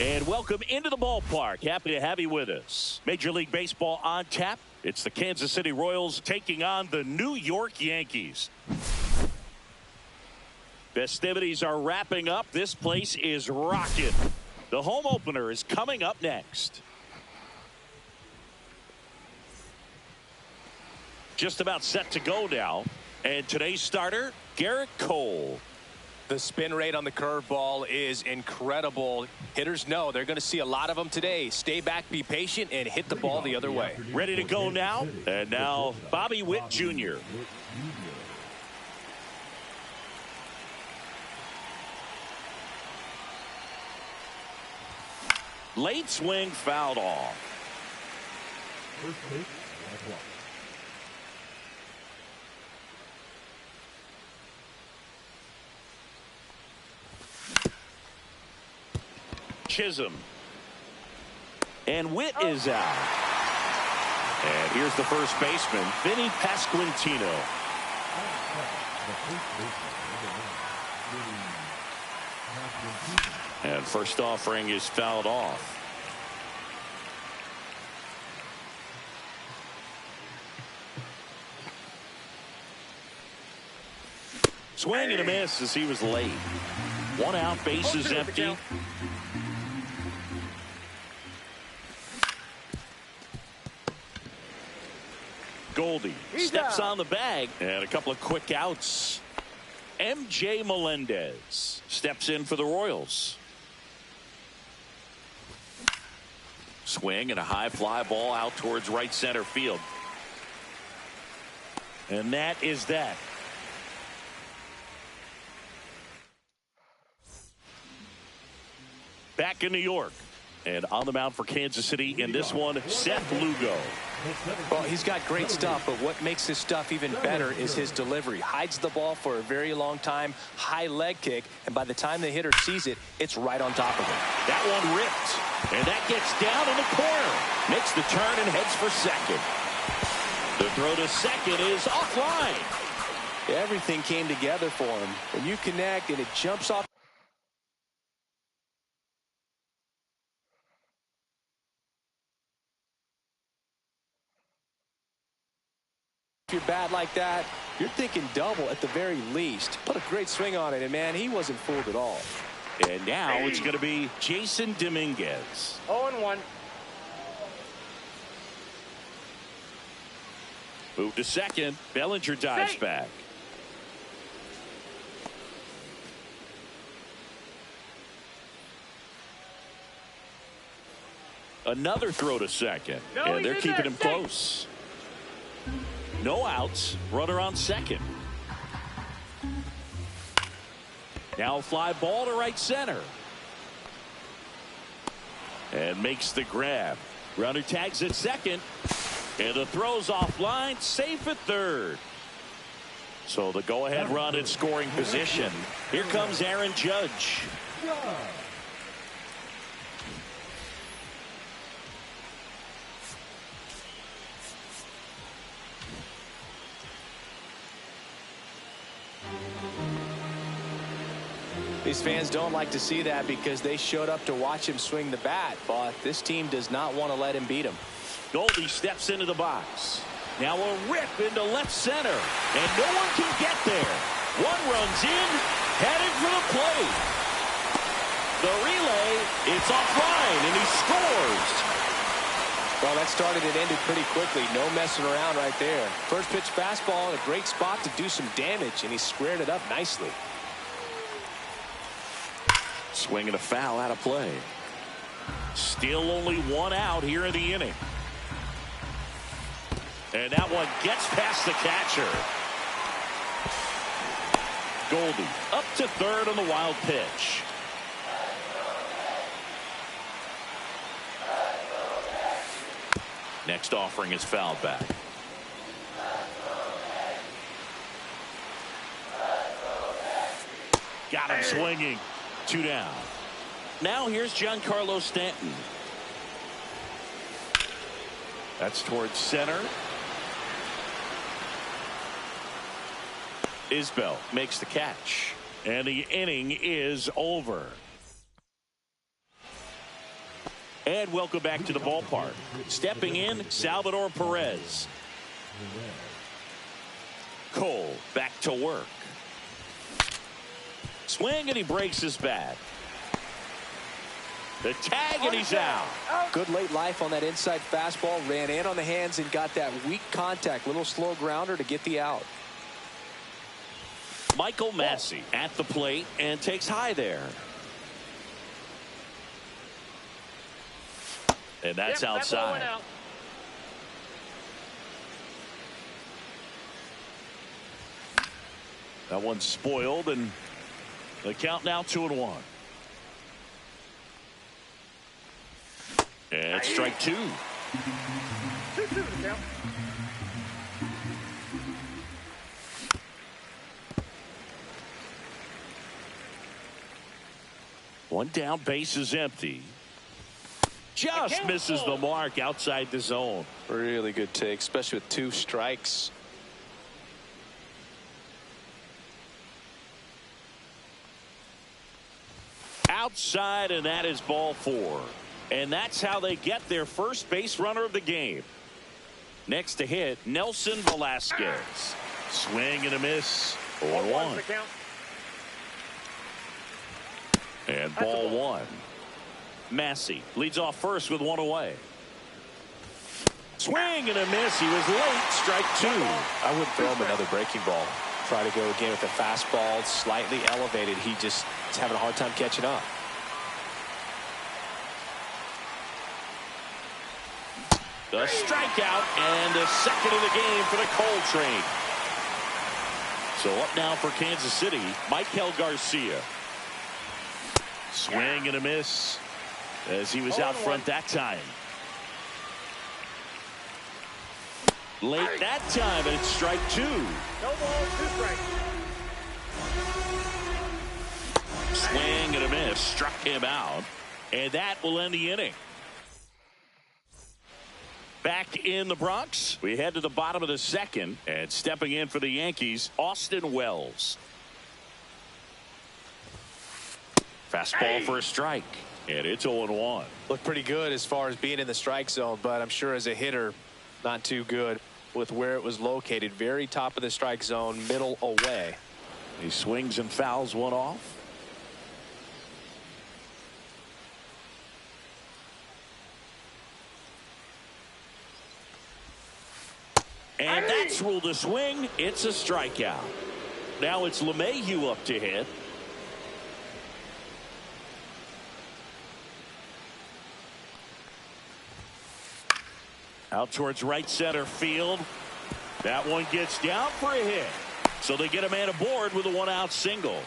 And welcome into the ballpark. Happy to have you with us. Major League Baseball on tap. It's the Kansas City Royals taking on the New York Yankees. Festivities are wrapping up. This place is rocking. The home opener is coming up next. Just about set to go now. And today's starter, Gerrit Cole. The spin rate on the curveball is incredible. Hitters know they're going to see a lot of them today. Stay back, be patient, and hit the ball the other way. Ready to go now. And now Bobby Witt Jr. Late swing fouled off. Chisholm. And Witt is out. And here's the first baseman, Vinny Pasquantino. And first offering is fouled off. Swing and a miss as he was late. One out, bases empty. Goldie steps on the bag and a couple of quick outs. MJ Melendez steps in for the Royals. Swing and a high fly ball out towards right center field. And that is that. Back in New York. And on the mound for Kansas City in this one, Seth Lugo. Well, he's got great stuff, but what makes his stuff even better is his delivery. Hides the ball for a very long time, high leg kick, and by the time the hitter sees it, it's right on top of him. That one ripped, and that gets down in the corner. Makes the turn and heads for second. The throw to second is offline. Everything came together for him. When you connect and it jumps off. If you're bad like that, you're thinking double at the very least. Put a great swing on it, and man, he wasn't fooled at all. And now it's going to be Jason Dominguez. 0-1. Move to second. Bellinger dives back. Another throw to second. And they're keeping him close. No outs. Runner on second. Now a fly ball to right center. And makes the grab. Runner tags at second. And the throw's offline. Safe at third. So the go-ahead run in scoring position. Here comes Aaron Judge. These fans don't like to see that because they showed up to watch him swing the bat, but this team does not want to let him beat him. Goldie steps into the box. Now a rip into left center, and no one can get there. One runs in, headed for the plate. The relay, it's offline, and he scores. Well, that started and ended pretty quickly. No messing around right there. First pitch fastball in a great spot to do some damage, and he squared it up nicely. Swinging a foul out of play. Still only one out here in the inning. And that one gets past the catcher. Goldie up to third on the wild pitch. Next offering is fouled back. Got him swinging. 2 down. Now here's Giancarlo Stanton. That's towards center. Isbell makes the catch. And the inning is over. And welcome back to the ballpark. Stepping in, Salvador Perez. Cole back to work. Swing, and he breaks his bat. The tag, and he's out. Good late life on that inside fastball. Ran in on the hands and got that weak contact. Little slow grounder to get the out. Michael Massey at the plate and takes high there. And that's outside. That one's spoiled, and the count now 2-1. And strike two. 2-2 the count. One down, base is empty. Just misses the mark outside the zone. Really good take, especially with 2 strikes. Outside, and that is ball 4. And that's how they get their first base runner of the game. Next to hit, Nelson Velasquez. Swing and a miss. 0-1. And ball 1. Massey leads off first with 1 away. Swing and a miss. He was late. Strike 2. I wouldn't throw him another breaking ball. Try to go again with a fastball slightly elevated. He just is having a hard time catching up. The strikeout and the second of the game for the Coltrane. So up now for Kansas City, Michael Garcia. Swing and a miss as he was out front that time. Late that time, and it's strike 2. No ball, 2 strikes. Swing and a miss, struck him out, and that will end the inning. Back in the Bronx, we head to the bottom of the second, and stepping in for the Yankees, Austin Wells. Fastball for a strike, and it's 0-1. Looked pretty good as far as being in the strike zone, but I'm sure as a hitter, not too good with where it was located. Very top of the strike zone, middle away. He swings and fouls one off. And that's ruled a swing. It's a strikeout. Now it's LeMahieu up to hit. Out towards right center field. That one gets down for a hit. So they get a man aboard with a 1-out single.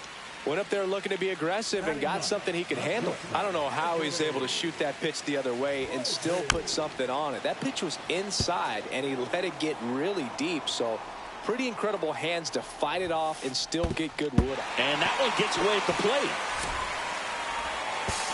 Went up there looking to be aggressive and got something he could handle. I don't know how he's able to shoot that pitch the other way and still put something on it. That pitch was inside, and he let it get really deep. So pretty incredible hands to fight it off and still get good wood. And that one gets away at the plate.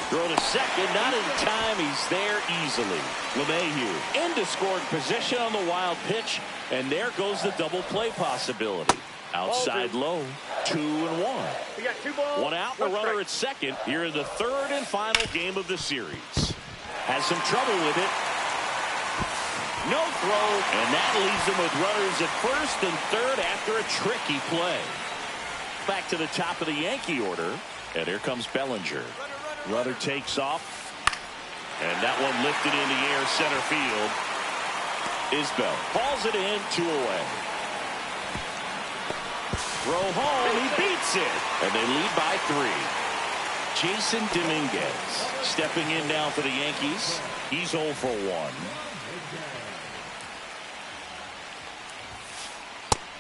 Throw to second, not in time. He's there easily. LeMahieu into scoring position on the wild pitch, and there goes the double play possibility. Outside low, 2-1. We got 2 balls. 1 out, and a runner at second here in the third and final game of the series. Has some trouble with it. No throw, and that leaves them with runners at first and third after a tricky play. Back to the top of the Yankee order, and here comes Bellinger. Runner takes off, and that one lifted in the air center field. Isbell hauls it in, 2 away. Throw home, he beats it, and they lead by 3. Jason Dominguez stepping in now for the Yankees. He's 0 for 1.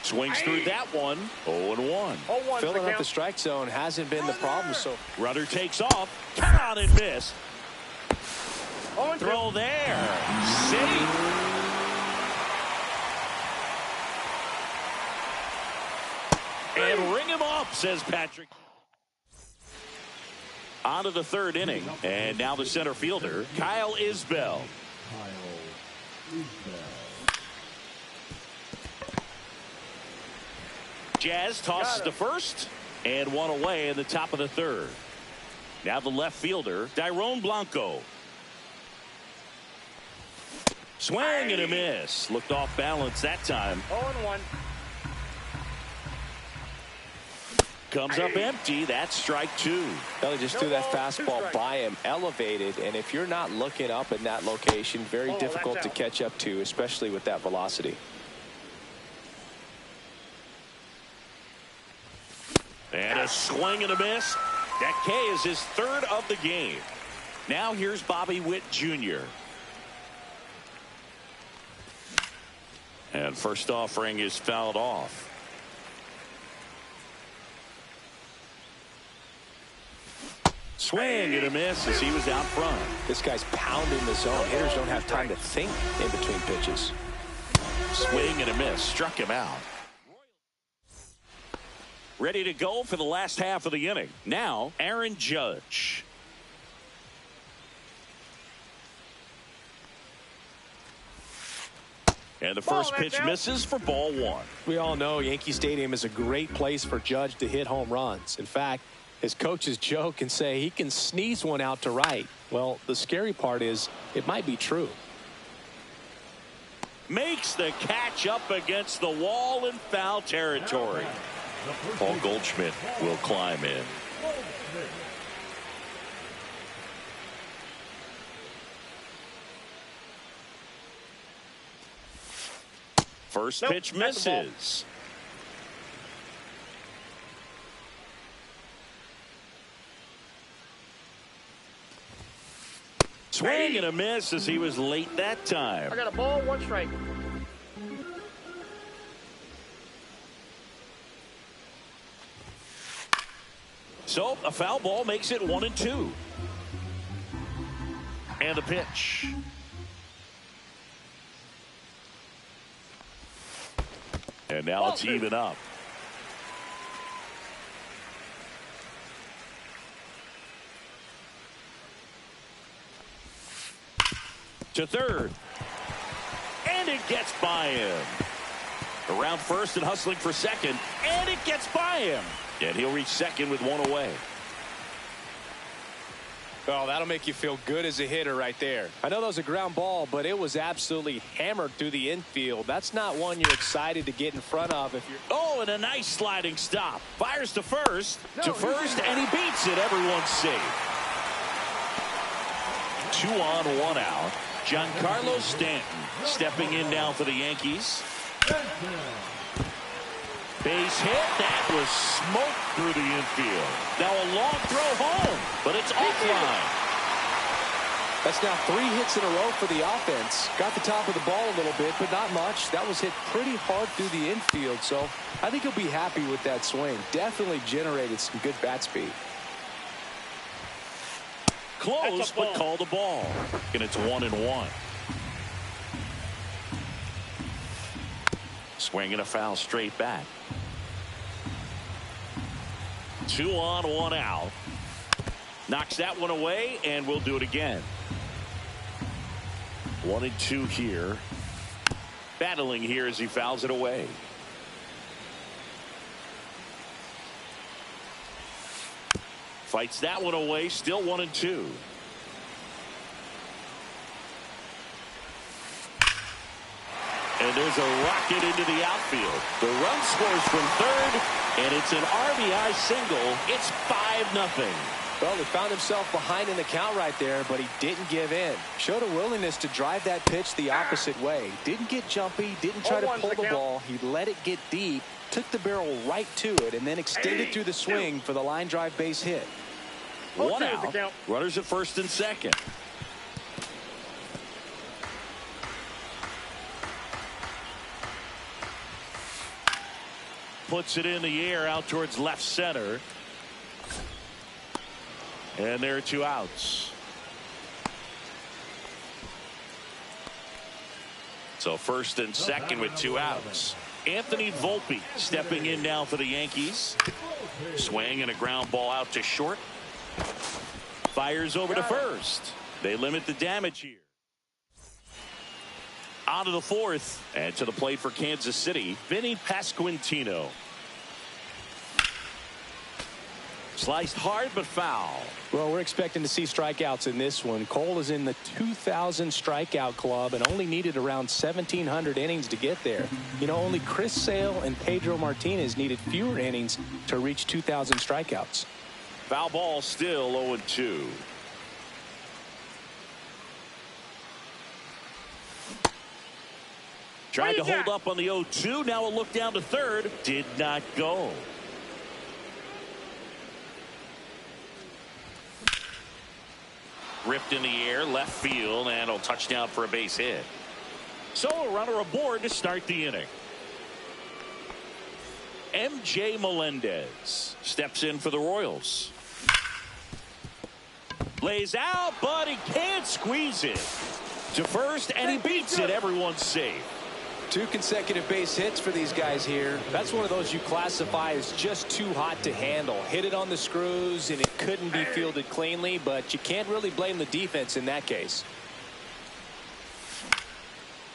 Swings through that one. 0-1. Filling up the strike zone hasn't been the problem. So Rudder takes off. Turn on and miss. Throw there. Safe. And ring him up, says Patrick. On to the third inning. And now the center fielder, Kyle Isbell. Jazz tosses to first, and 1 away in the top of the third. Now the left fielder, Dairon Blanco. Swing and a miss. Looked off balance that time. 0-1. Comes up empty. That's strike two. Well, he just threw that fastball by him, elevated, and if you're not looking up in that location, very difficult to catch up to, especially with that velocity. And a swing and a miss. That K is his third of the game. Now here's Bobby Witt Jr. And first offering is fouled off. Swing and a miss as he was out front. This guy's pounding the zone. Hitters don't have time to think in between pitches. Swing and a miss. Struck him out. Ready to go for the last half of the inning. Now, Aaron Judge. And the first pitch misses for ball one. We all know Yankee Stadium is a great place for Judge to hit home runs. In fact, his coaches joke and say he can sneeze one out to right. Well, the scary part is it might be true. Makes the catch up against the wall in foul territory. Paul Goldschmidt will climb in. First pitch misses. Swing and a miss as he was late that time. I got a ball, 1 strike. So a foul ball makes it 1-2. And the pitch. And now it's even up. To third. And it gets by him. Around first and hustling for second. And it gets by him. And he'll reach second with one away. Well, that'll make you feel good as a hitter right there. I know that was a ground ball, but it was absolutely hammered through the infield. That's not one you're excited to get in front of if you're... Oh, and a nice sliding stop. Fires to first. And he beats it. Everyone's safe. 2 on, 1 out. Giancarlo Stanton stepping in now for the Yankees. Base hit. That was smoke through the infield. Now a long throw home, but it's offline. That's now 3 hits in a row for the offense. Got the top of the ball a little bit, but not much. That was hit pretty hard through the infield, so I think he'll be happy with that swing. Definitely generated some good bat speed. Close, but called a ball. And it's 1-1. Swinging a foul straight back. 2 on, 1 out. Knocks that one away, and we'll do it again. 1-2 here. Battling here as he fouls it away. Fights that one away, still 1-2. And there's a rocket into the outfield. The run scores from third, and it's an RBI single. It's 5-0. Well, he found himself behind in the count right there, but he didn't give in. Showed a willingness to drive that pitch the opposite way. Didn't get jumpy, didn't try to pull the ball. He let it get deep, took the barrel right to it, and then extended through the swing for the line drive base hit. 1 out. Runners at first and second. Puts it in the air out towards left center. And there are 2 outs. So first and second with 2 outs. Anthony Volpe stepping in now for the Yankees. Swing and a ground ball out to short. Fires over to first. They limit the damage here. On to the 4th. And to the plate for Kansas City, Vinny Pasquantino. Sliced hard, but foul. Well, we're expecting to see strikeouts in this one. Cole is in the 2,000 strikeout club and only needed around 1,700 innings to get there. You know, only Chris Sale and Pedro Martinez needed fewer innings to reach 2,000 strikeouts. Foul ball, still 0-2. Tried to hold up on the 0-2. Now a look down to third. Did not go. Ripped in the air, left field, and a touchdown for a base hit. So a runner aboard to start the inning. MJ Melendez steps in for the Royals. Lays out, but he can't squeeze it to first, and he beats it. Everyone's safe. 2 consecutive base hits for these guys here. That's one of those you classify as just too hot to handle. Hit it on the screws, and it couldn't be fielded cleanly, but you can't really blame the defense in that case.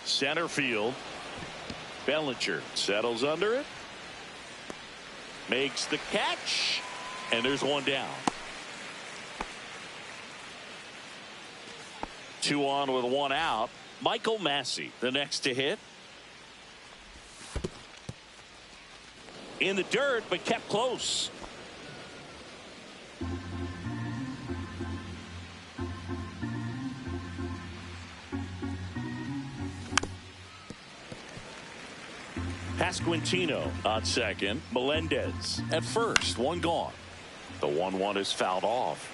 Center field. Bellinger settles under it. Makes the catch, and there's one down. 2 on with 1 out. Michael Massey, the next to hit. In the dirt, but kept close. Pasquantino on second. Melendez at first. 1 gone. The 1-1 is fouled off.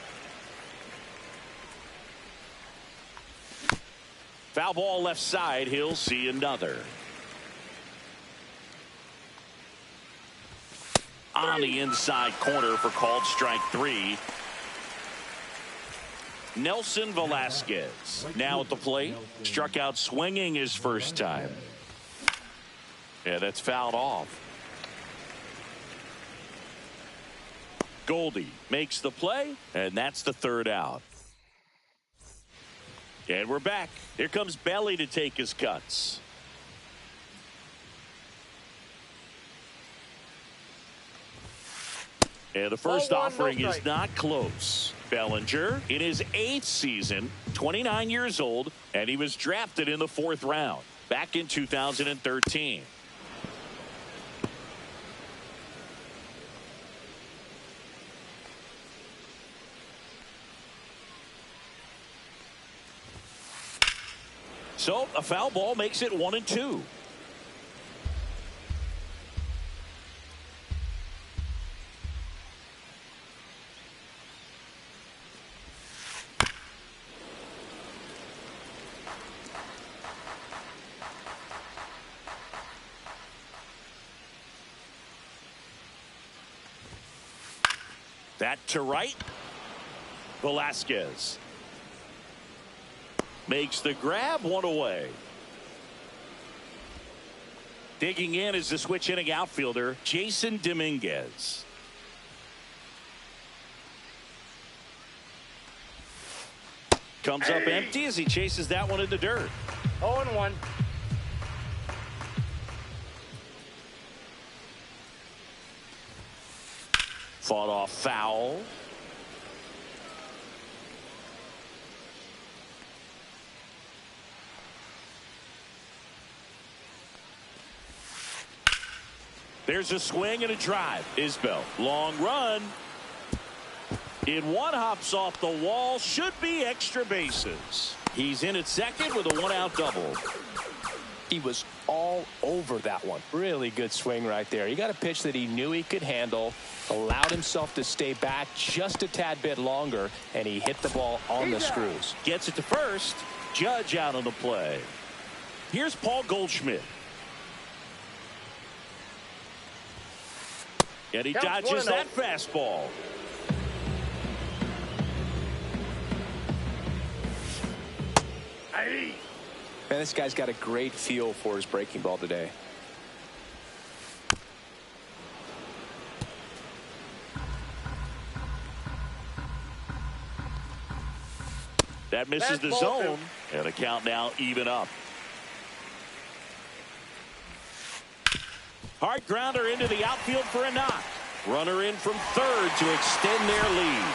Foul ball left side. He'll see another. On the inside corner for called strike 3. Nelson Velasquez now at the plate. Struck out swinging his first time. Yeah, that's fouled off. Goldie makes the play, and that's the 3rd out. And we're back. Here comes Belly to take his cuts. And the first offering is not close. Bellinger in his 8th season, 29 years old, and he was drafted in the 4th round back in 2013. So a foul ball makes it 1-2. That to right. Velasquez makes the grab, 1 away. Digging in is the switch inning outfielder, Jason Dominguez. Comes up empty as he chases that one in the dirt. 0-1. Fought off foul. There's a swing and a drive. Isbell, long run. In one, hops off the wall. Should be extra bases. He's in at second with a 1-out double. He was all over that one. Really good swing right there. He got a pitch that he knew he could handle, allowed himself to stay back just a tad bit longer, and he hit the ball on the screws. Gets it to first. Judge out on the play. Here's Paul Goldschmidt. And he dodges that fastball. Hey. Man, this guy's got a great feel for his breaking ball today. That misses the zone, and the count now even up. Hard grounder into the outfield for a knock. Runner in from third to extend their lead.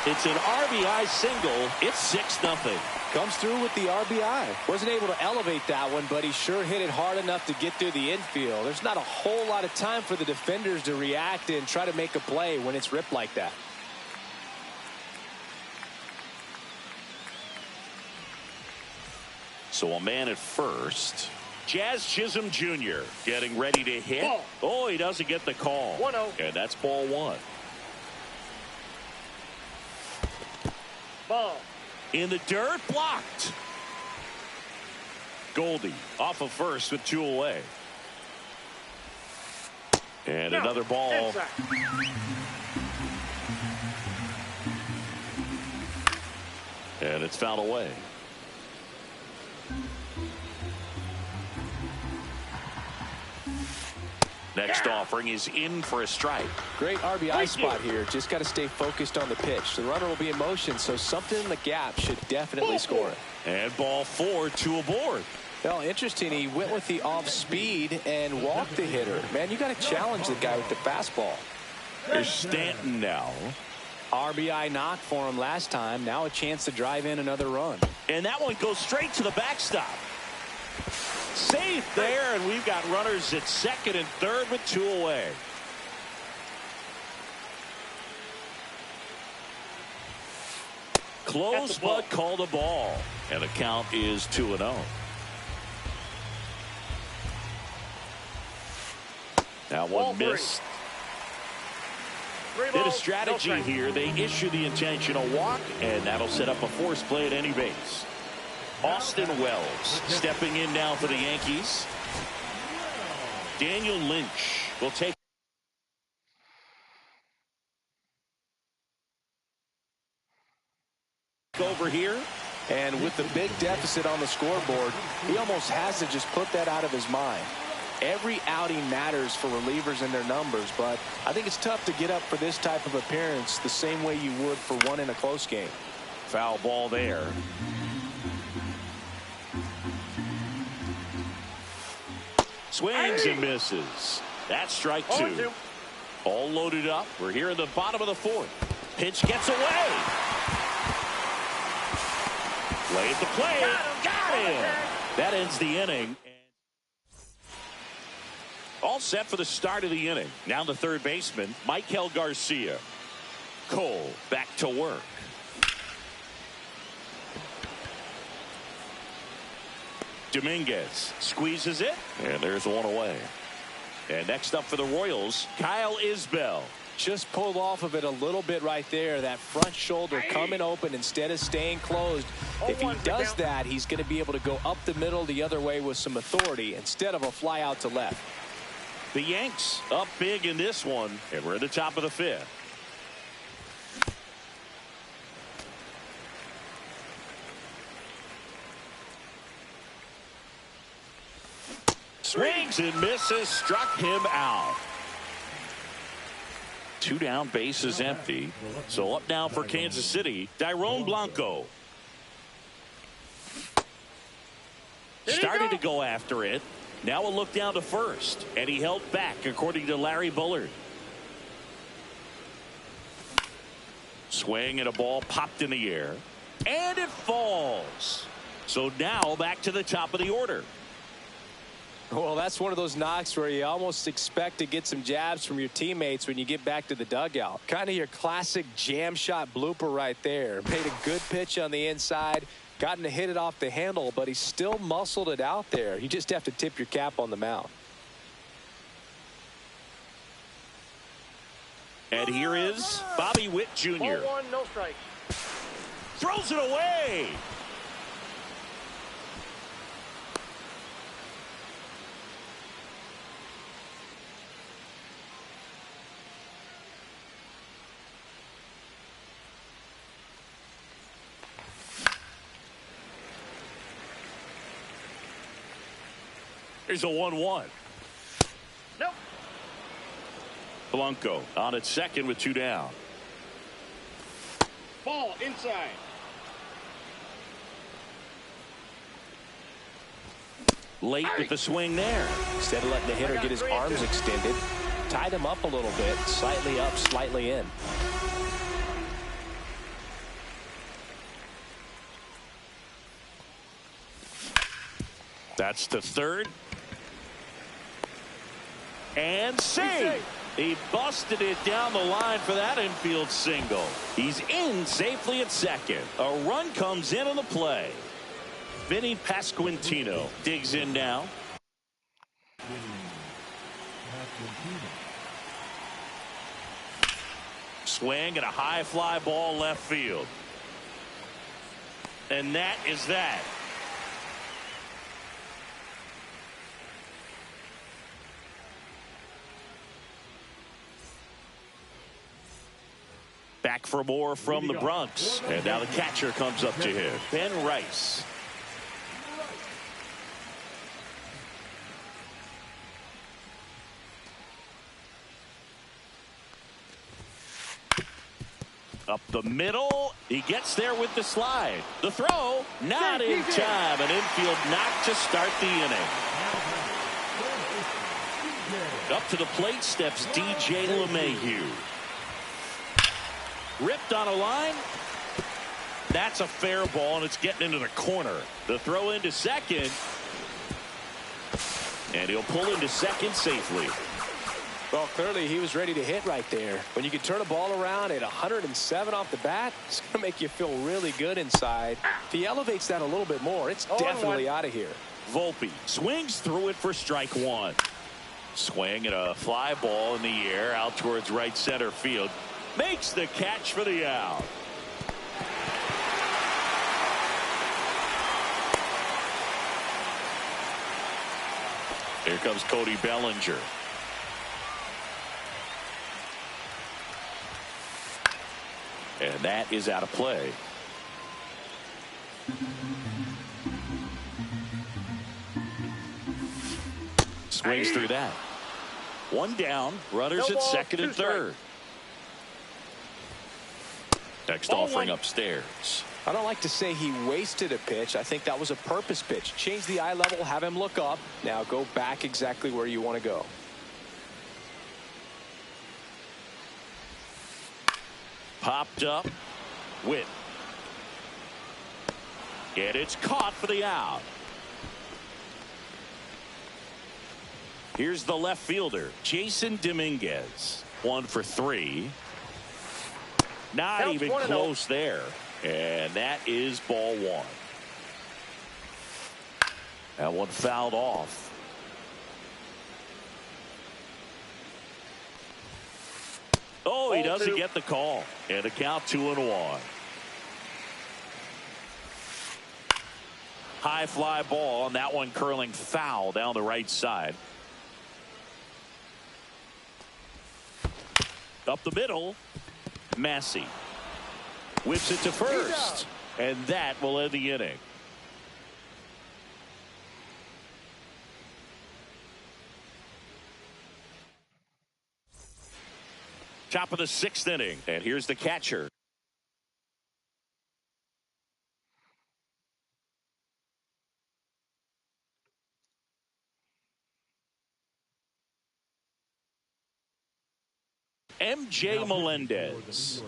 It's an RBI single. It's 6-0. Comes through with the RBI. Wasn't able to elevate that one, but he sure hit it hard enough to get through the infield. There's not a whole lot of time for the defenders to react and try to make a play when it's ripped like that. So a man at first. Jazz Chisholm Jr. getting ready to hit. Ball. Oh, he doesn't get the call. 1-0. And that's ball one. Ball. In the dirt, blocked. Goldie off of first with 2 away. And no. Another ball. Inside. And it's fouled away. Next offering is in for a strike. Great RBI spot here. Just got to stay focused on the pitch. The runner will be in motion, so something in the gap should definitely score it. And ball 4, 2 aboard. Well, interesting. He went with the off speed and walked the hitter. Man, you got to challenge the guy with the fastball. There's Stanton now. RBI knock for him last time. Now a chance to drive in another run. And that one goes straight to the backstop. Safe there, and we've got runners at second and third with 2 away. Close but called a ball. And the count is 2-0. Now one missed. Bit of strategy here. They issue the intentional walk, and that'll set up a force play at any base. Austin Wells stepping in now for the Yankees. Daniel Lynch will take over here. And with the big deficit on the scoreboard, he almost has to just put that out of his mind. Every outing matters for relievers and their numbers, but I think it's tough to get up for this type of appearance the same way you would for one in a close game. Foul ball there. Swings and misses. That's strike 2. All loaded up. We're here in the bottom of the 4th. Pitch gets away. Play at the plate. Got him. That ends the inning. All set for the start of the inning. Now the third baseman, Michael Garcia. Cole back to work. Dominguez squeezes it, and there's one away. And next up for the Royals, Kyle Isbell. Just pulled off of it a little bit right there. That front shoulder coming open instead of staying closed. If he does that, he's going to be able to go up the middle the other way with some authority instead of a fly out to left. The Yanks up big in this one, and we're at the top of the 5th. Swings and misses, struck him out. 2 down, base is empty. So up now for Kansas City, Dairon Blanco. Started to go after it. Now a look down to first, and he held back according to Larry Bullard. Swing and a ball popped in the air, and it falls. So now back to the top of the order. Well, that's one of those knocks where you almost expect to get some jabs from your teammates when you get back to the dugout. Kind of your classic jam shot blooper right there. Made a good pitch on the inside. Gotten to hit it off the handle, but he still muscled it out there. You just have to tip your cap on the mound. And here is Bobby Witt Jr. Ball 1, no strike. Throws it away. Here's a 1-1. Nope. Blanco on at second with 2 down. Ball inside. Late with the swing there. Instead of letting the hitter get his arms extended, tied him up a little bit, slightly up, slightly in. That's the third. And save. He busted it down the line for that infield single. He's in safely at second. A run comes in on the play. Vinny Pasquantino digs in now. Swing and a high fly ball left field. And that is that. Back for more from the Bronx. And now the catcher comes up to him. Ben Rice. Up the middle. He gets there with the slide. The throw, not in time. An infield knock to start the inning. Up to the plate steps DJ LeMahieu. Ripped on a line. That's a fair ball, and it's getting into the corner. The throw into second. And he'll pull into second safely. Well, clearly he was ready to hit right there. When you can turn a ball around at 107 off the bat, it's going to make you feel really good inside. If he elevates that a little bit more, it's definitely out of here. Volpe swings through it for strike one. Swing and a fly ball in the air out towards right center field. Makes the catch for the out. Here comes Cody Bellinger. And that is out of play. Swings through that. One down. Runners at second and third. Next offering upstairs. I don't like to say he wasted a pitch. I think that was a purpose pitch. Change the eye level, have him look up. Now go back exactly where you want to go. Popped up. Witt. And it's caught for the out. Here's the left fielder, Jason Dominguez. 1 for 3. Not even close there. And that is ball one. That one fouled off. Oh, he doesn't get the call. And a count 2-1. High fly ball, and that one curling foul down the right side. Up the middle. Massey whips it to first, and that will end the inning. Top of the 6th inning, and here's the catcher. MJ Melendez.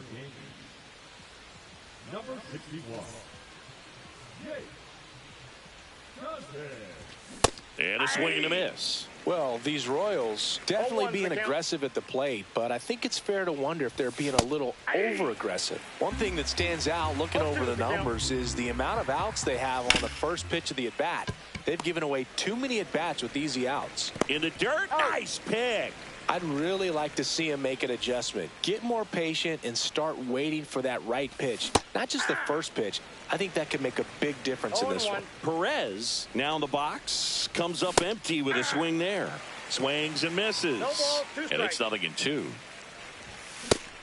Number 61. And a swing and a miss. Well, these Royals definitely being aggressive at the plate, but I think it's fair to wonder if they're being a little over-aggressive. One thing that stands out looking over the numbers is the amount of outs they have on the first pitch of the at-bat. They've given away too many at-bats with easy outs. In the dirt, nice pick. I'd really like to see him make an adjustment. Get more patient and start waiting for that right pitch. Not just the first pitch. I think that could make a big difference in this one. Perez now in the box. Comes up empty with a swing there. Swings and misses. And it's 0-2.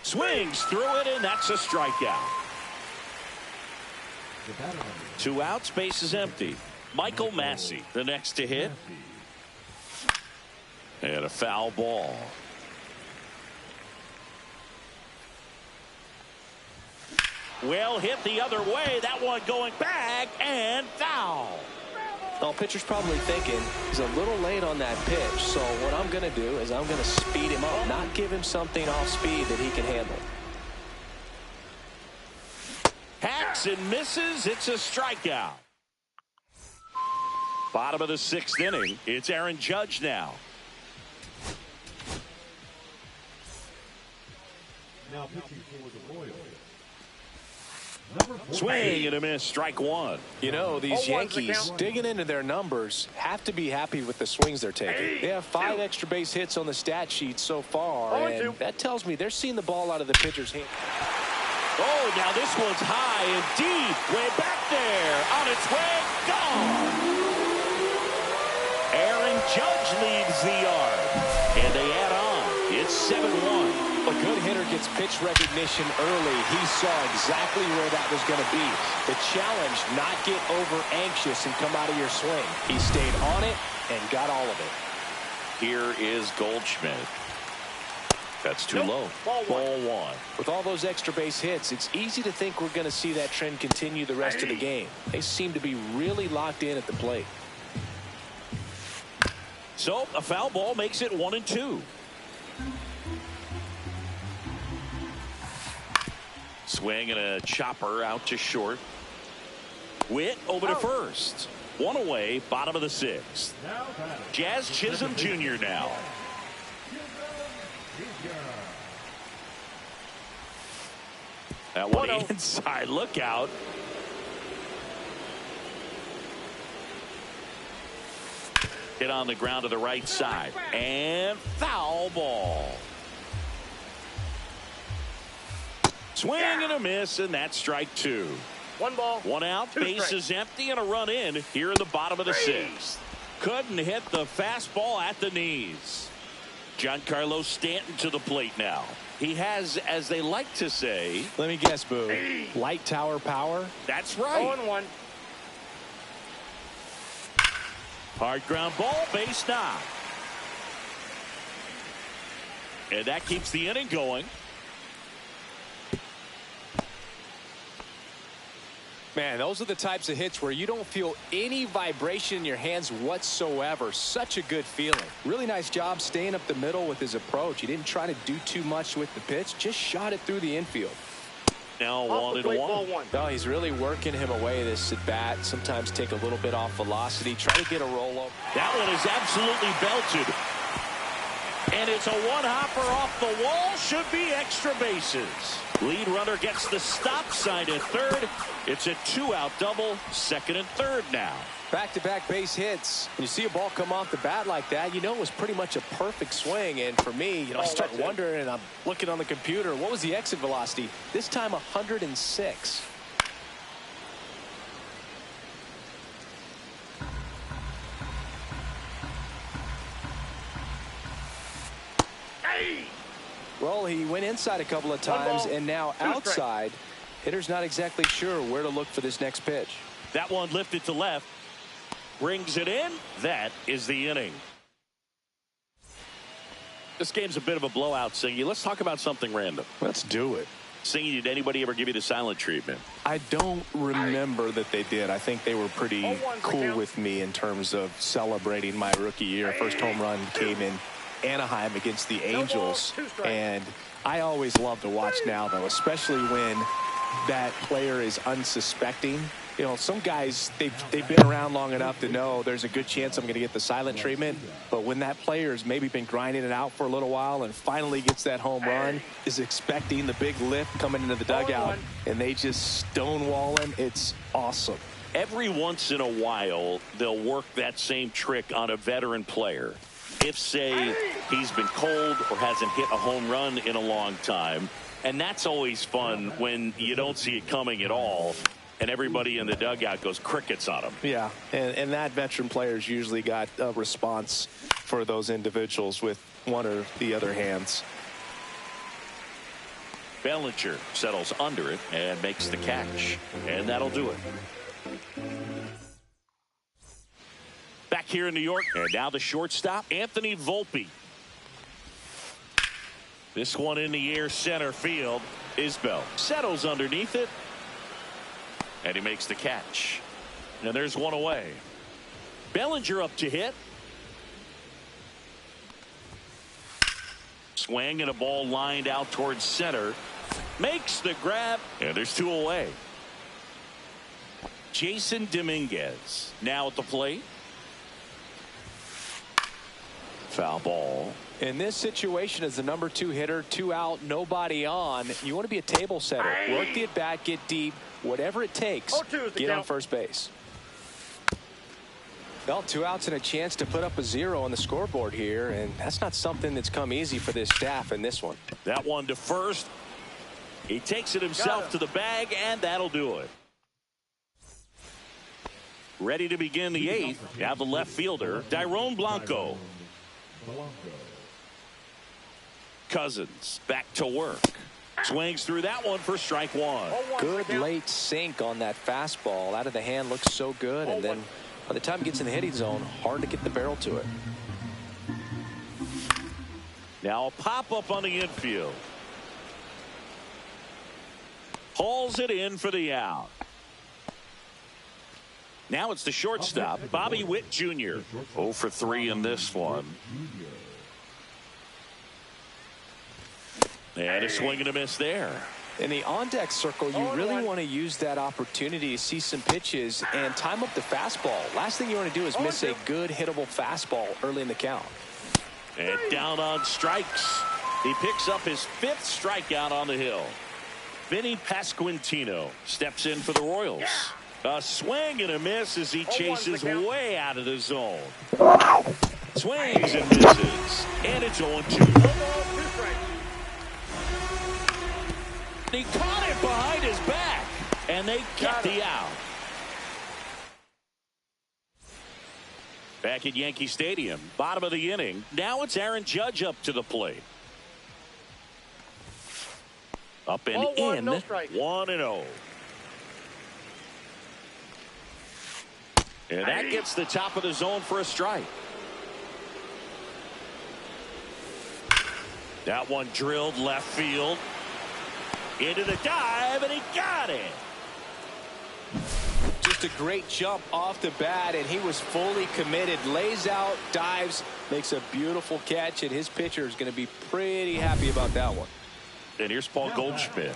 Swings through it, and that's a strikeout. 2 outs, base is empty. Michael Massey, the next to hit. And a foul ball. Well hit the other way. That one going back and foul. Well, pitcher's probably thinking he's a little late on that pitch, so what I'm going to do is I'm going to speed him up, not give him something off speed that he can handle. Hacks and misses. It's a strikeout. Bottom of the 6th inning. It's Aaron Judge now. Now pitching for the Royals. Swing and a miss, strike one. You know, these Yankees digging into their numbers have to be happy with the swings they're taking. They have 5 extra base hits on the stat sheet so far, and that tells me they're seeing the ball out of the pitcher's hand. Oh, now this one's high and deep, way back there, on its way, gone. Aaron Judge leads the yard, and they add on. It's 7-1. A good hitter gets pitch recognition early. He saw exactly where that was going to be. The challenge, not get over anxious and come out of your swing. He stayed on it and got all of it. Here is Goldschmidt. That's too low. Ball one. With all those extra base hits, it's easy to think we're going to see that trend continue the rest of the game. They seem to be really locked in at the plate. So a foul ball makes it 1-2. Swing and a chopper out to short. Witt over to first. One away, bottom of the 6th. Jazz Chisholm Jr. now. That one inside. Look out. Hit on the ground to the right side. And foul ball. Swing and a miss, and that's strike 2. 1 ball. 1 out, bases empty, and a run in here in the bottom of the 6th. Couldn't hit the fastball at the knees. Giancarlo Stanton to the plate now. He has, as they like to say, let me guess, Boo, light tower power? That's right. 0-1. Hard ground ball, base knock. And that keeps the inning going. Man, those are the types of hits where you don't feel any vibration in your hands whatsoever. Such a good feeling. Really nice job staying up the middle with his approach. He didn't try to do too much with the pitch, just shot it through the infield. Now 1-1. No, he's really working him away this at bat. Sometimes take a little bit off velocity, try to get a roll up. That one is absolutely belted. And it's a one-hopper off the wall. Should be extra bases. Lead runner gets the stop sign at third. It's a 2-out double, 2nd and 3rd now. Back-to-back base hits. When you see a ball come off the bat like that, you know it was pretty much a perfect swing. And for me, I start wondering, and I'm looking on the computer, what was the exit velocity? This time 106. Well, he went inside a couple of times, and now outside. Hitter's not exactly sure where to look for this next pitch. That one lifted to left. Brings it in. That is the inning. This game's a bit of a blowout, Singy. Let's talk about something random. Let's do it. Singy, did anybody ever give you the silent treatment? I don't remember that they did. I think they were pretty cool with me in terms of celebrating my rookie year. First home run came in Anaheim against the Angels, and I always love to watch now, though, especially when that player is unsuspecting. You know, some guys, they've been around long enough to know there's a good chance I'm going to get the silent treatment, but when that player's maybe been grinding it out for a little while and finally gets that home run, is expecting the big lift coming into the dugout, and they just stonewall him, it's awesome. Every once in a while, they'll work that same trick on a veteran player. If, say, he's been cold or hasn't hit a home run in a long time. And that's always fun when you don't see it coming at all, and everybody in the dugout goes crickets on him. Yeah, and that veteran player's usually got a response for those individuals with one or the other hands. Bellinger settles under it and makes the catch, and that'll do it. Back here in New York, and now the shortstop, Anthony Volpe. This one in the air, center field. Isbell settles underneath it, and he makes the catch. And there's one away. Bellinger up to hit. Swing and a ball lined out towards center. Makes the grab, and there's two away. Jason Dominguez now at the plate. Foul ball. In this situation, as the number 2 hitter, 2 out, nobody on, you want to be a table setter. Work the at bat, get deep, whatever it takes, get on first base. Well, 2 outs and a chance to put up a 0 on the scoreboard here, and that's not something that's come easy for this staff in this one. That one to first. He takes it himself to the bag, and that'll do it. Ready to begin the 8th. Now the left fielder, Dairon Blanco. Cousins back to work. Swings through that one for strike 1. Good late sink on that fastball. Out of the hand, looks so good, and then by the time it gets in the hitting zone, hard to get the barrel to it. Now a pop-up on the infield. Hauls it in for the out. Now it's the shortstop, Bobby Witt Jr. 0 for 3 in this one. And a swing and a miss there. In the on-deck circle, you really want to use that opportunity to see some pitches and time up the fastball. Last thing you want to do is miss a good hittable fastball early in the count. And down on strikes. He picks up his 5th strikeout on the hill. Vinny Pasquantino steps in for the Royals. A swing and a miss as he chases way out of the zone. Swings and misses. And it's 0-2. He caught it behind his back. And they get the out. Back at Yankee Stadium, bottom of the inning. Now it's Aaron Judge up to the plate. Up and in, 1-0. And that gets the top of the zone for a strike. That one drilled left field. Into the dive, and he got it. Just a great jump off the bat, and he was fully committed. Lays out, dives, makes a beautiful catch, and his pitcher is going to be pretty happy about that one. And here's Paul Goldschmidt.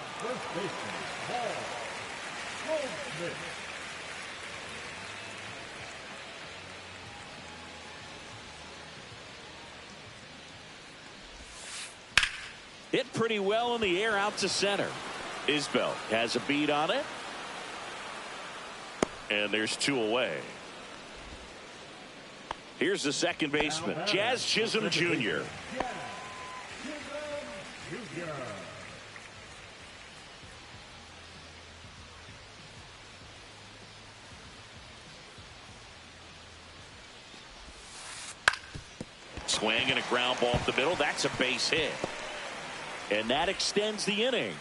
Hit pretty well in the air out to center. Isbell has a beat on it. And there's 2 away. Here's the second baseman, Jazz Chisholm Jr. Swing and a ground ball up the middle. That's a base hit. And that extends the inning.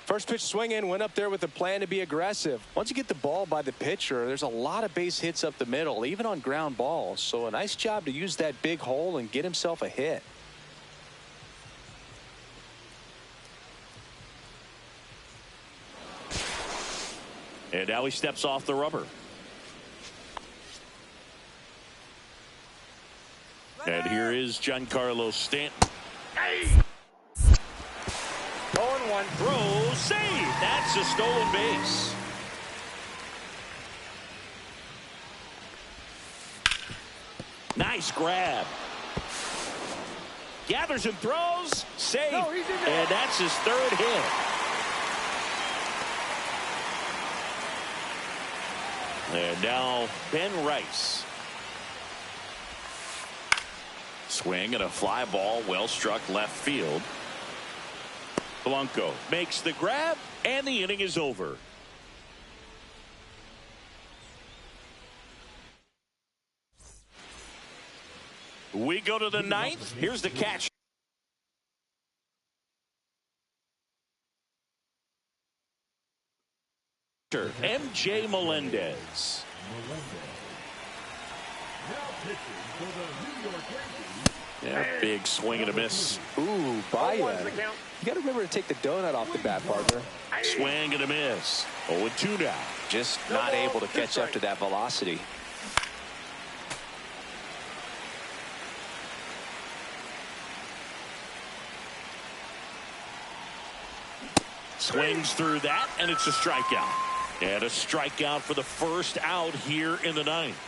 First pitch swing in, went up there with a plan to be aggressive. Once you get the ball by the pitcher, there's a lot of base hits up the middle, even on ground balls. So a nice job to use that big hole and get himself a hit. And now he steps off the rubber. And here is Giancarlo Stanton. 0-1 throw, save. That's a stolen base. Nice grab. Gathers and throws, save. And that's his 3rd hit. And now Ben Rice. Swing and a fly ball, well struck left field. Blanco makes the grab, and the inning is over. We go to the 9th. Here's the catch. MJ Melendez. Yeah, big swing and a miss. Ooh, Baez. You got to remember to take the donut off the bat, partner. Swing and a miss. 0-2 now. Just not able to catch up to that velocity. Swings through that, and it's a strikeout. And a strikeout for the first out here in the ninth.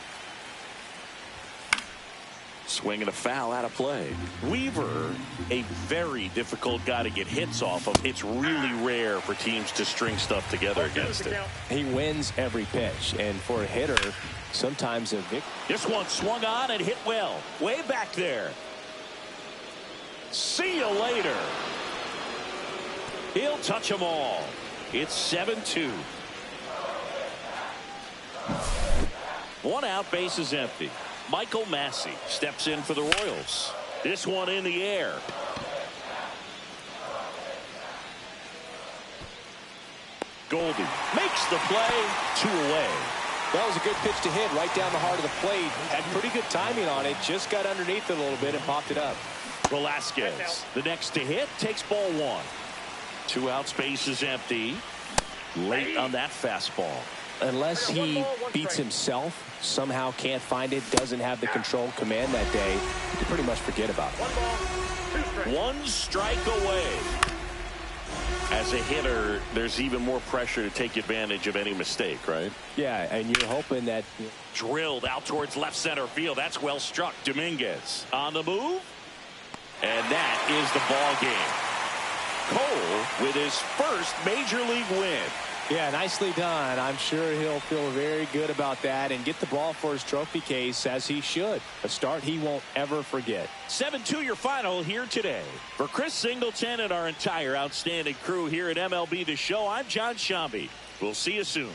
Swing and a foul out of play. Weaver, a very difficult guy to get hits off of. It's really rare for teams to string stuff together against him. He wins every pitch, and for a hitter, sometimes a victory. This one swung on and hit well. Way back there. See you later. He'll touch them all. It's 7-2. One out, base is empty. Michael Massey steps in for the Royals. This one in the air. Goldie makes the play. 2 away. That was a good pitch to hit right down the heart of the plate. Had pretty good timing on it. Just got underneath it a little bit and popped it up. Velasquez, the next to hit, takes ball 1. 2 outs, base is empty. Late on that fastball. Unless he beats himself, somehow can't find it, doesn't have the control command that day, you can pretty much forget about it. 1 strike away. As a hitter, there's even more pressure to take advantage of any mistake, right? Yeah, and you're hoping that... Drilled out towards left center field. That's well struck. Dominguez on the move. And that is the ball game. Cole with his first major league win. Yeah, nicely done. I'm sure he'll feel very good about that and get the ball for his trophy case, as he should. A start he won't ever forget. 7-2 your final here today. For Chris Singleton and our entire outstanding crew here at MLB The Show, I'm John Shambi. We'll see you soon.